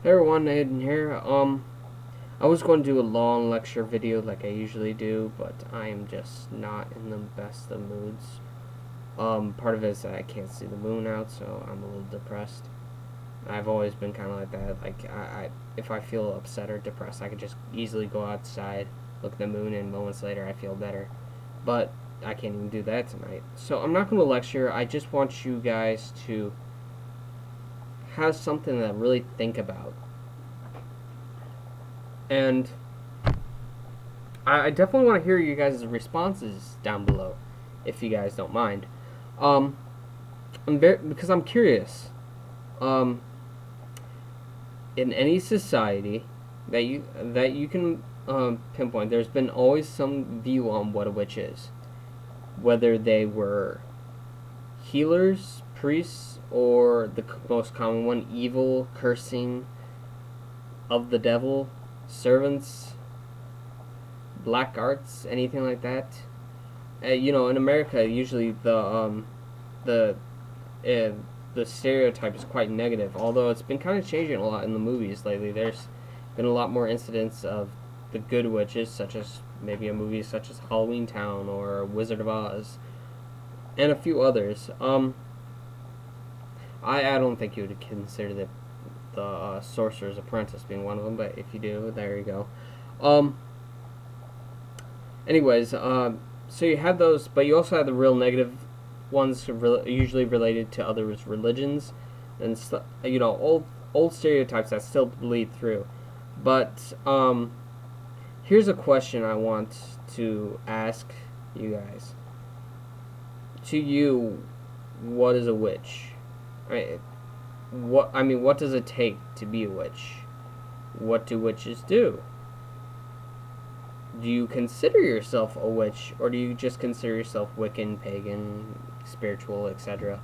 Hey everyone, Aiden here. I was going to do a long lecture video like I usually do, but I am just not in the best of moods. Part of it is that I can't see the moon out, so I'm a little depressed. I've always been kind of like that. Like, if I feel upset or depressed, I could just easily go outside, look at the moon, and moments later I feel better. But I can't even do that tonight. So I'm not going to lecture. I just want you guys to have something to really think about. And I definitely want to hear you guys' responses down below, if you guys don't mind. Because I'm curious. In any society that you can pinpoint, there's been always some view on what a witch is, whether they were healers, priests, or the most common one, evil, cursing, of the devil, servants, black arts, anything like that. In America, usually the the stereotype is quite negative. Although it's been kind of changing a lot in the movies lately. There's been a lot more incidents of the good witches, such as maybe a movie such as Halloween Town or Wizard of Oz, and a few others. I don't think you would consider the Sorcerer's Apprentice being one of them, but if you do, there you go. Anyways, so you have those, but you also have the real negative ones, usually related to others' religions, and old stereotypes that still bleed through. But here's a question I want to ask you guys. To you, what is a witch? What does it take to be a witch? What do witches do? Do you consider yourself a witch, or do you just consider yourself Wiccan, pagan, spiritual, etc.?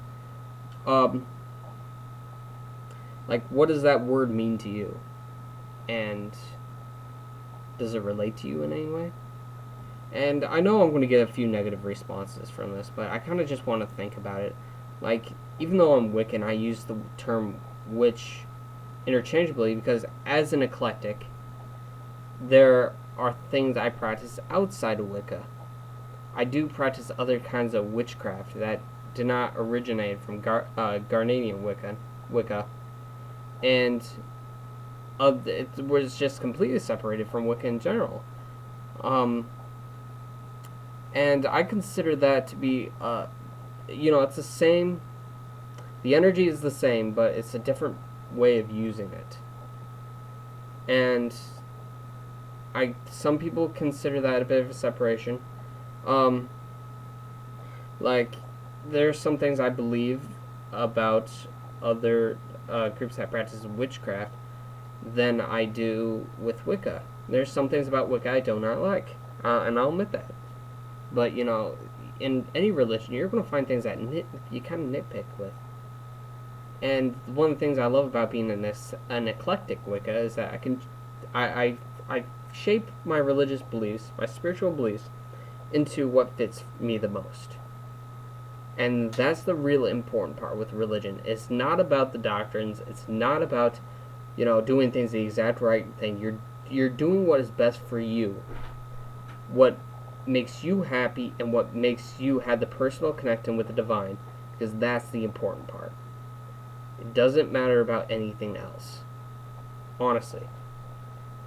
What does that word mean to you? And does it relate to you in any way? And I know I'm going to get a few negative responses from this, but I kind of just want to think about it. Even though I'm Wiccan, I use the term witch interchangeably because as an eclectic, there are things I practice outside of Wicca. I do practice other kinds of witchcraft that did not originate from Gardnerian Wicca, and it was just completely separated from Wicca in general. And I consider that to be, it's the same. The energy is the same, but it's a different way of using it. And some people consider that a bit of a separation. There's some things I believe about other groups that practice witchcraft than I do with Wicca. There's some things about Wicca I do not like, and I'll admit that. But, in any religion, you're going to find things that you kind of nitpick with. And one of the things I love about being an eclectic Wicca is that I shape my religious beliefs, my spiritual beliefs, into what fits me the most. And that's the real important part with religion. It's not about the doctrines. It's not about, doing things the exact right thing. You're doing what is best for you. What makes you happy and what makes you have the personal connection with the divine, because that's the important part. It doesn't matter about anything else. Honestly.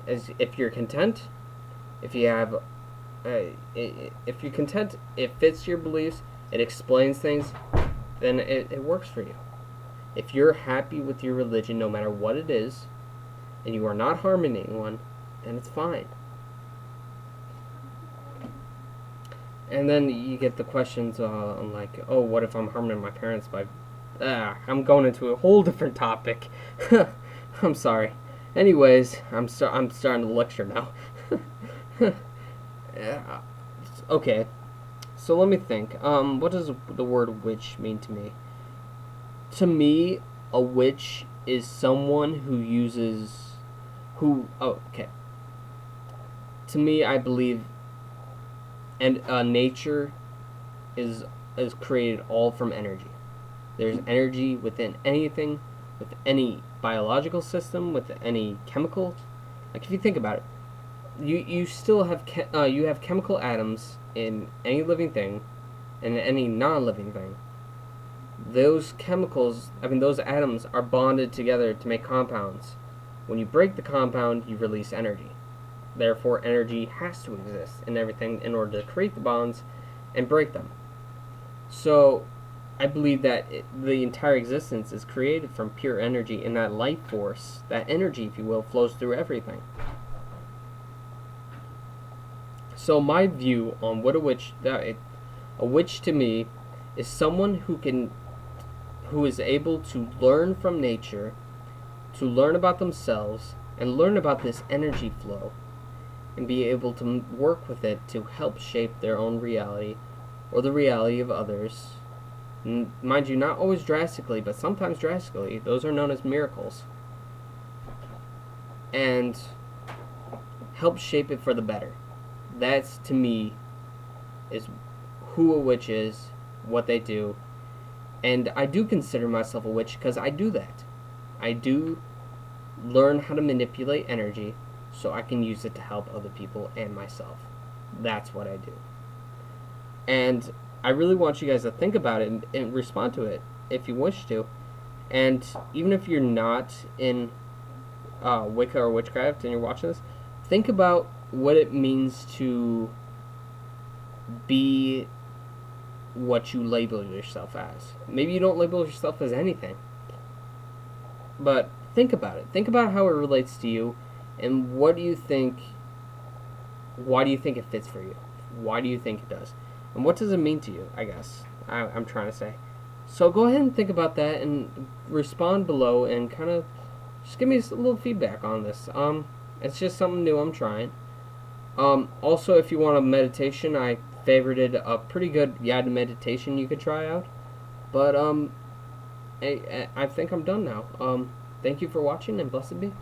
If you're content, if you're content, it fits your beliefs, it explains things, then it works for you. If you're happy with your religion, no matter what it is, and you are not harming anyone, then it's fine. And then you get the questions what if I'm harming my parents by... I'm going into a whole different topic. I'm sorry. Anyways, I'm starting to lecture now. Okay, so let me think. What does the word witch mean to me? To me, a witch is someone To me, I believe, and nature is created all from energy. There's energy within anything, with any biological system, with any chemical. Like if you think about it, you still have you have chemical atoms in any living thing, and any non-living thing. Those chemicals, I mean, those atoms are bonded together to make compounds. When you break the compound, you release energy. Therefore, energy has to exist in everything in order to create the bonds and break them. So, I believe that the entire existence is created from pure energy, and that life force, that energy, if you will, flows through everything. So, my view on what a witch to me is someone who is able to learn from nature, to learn about themselves, and learn about this energy flow, and be able to work with it to help shape their own reality, or the reality of others. Mind you, not always drastically, but sometimes drastically. Those are known as miracles. And help shape it for the better. That's, to me, is who a witch is, what they do. And I do consider myself a witch because I do that. I do learn how to manipulate energy so I can use it to help other people and myself. That's what I do. And I really want you guys to think about it and respond to it if you wish to. And even if you're not in Wicca or witchcraft and you're watching this, think about what it means to be what you label yourself as. Maybe you don't label yourself as anything, but think about it. Think about how it relates to you, and what do you think? Why do you think it fits for you? Why do you think it does? And what does it mean to you? I guess I'm trying to say. So go ahead and think about that and respond below, and kind of just give me a little feedback on this. It's just something new I'm trying. Also, if you want a meditation, I favorited a pretty good guided meditation you could try out. But I think I'm done now. Thank you for watching, and blessed be.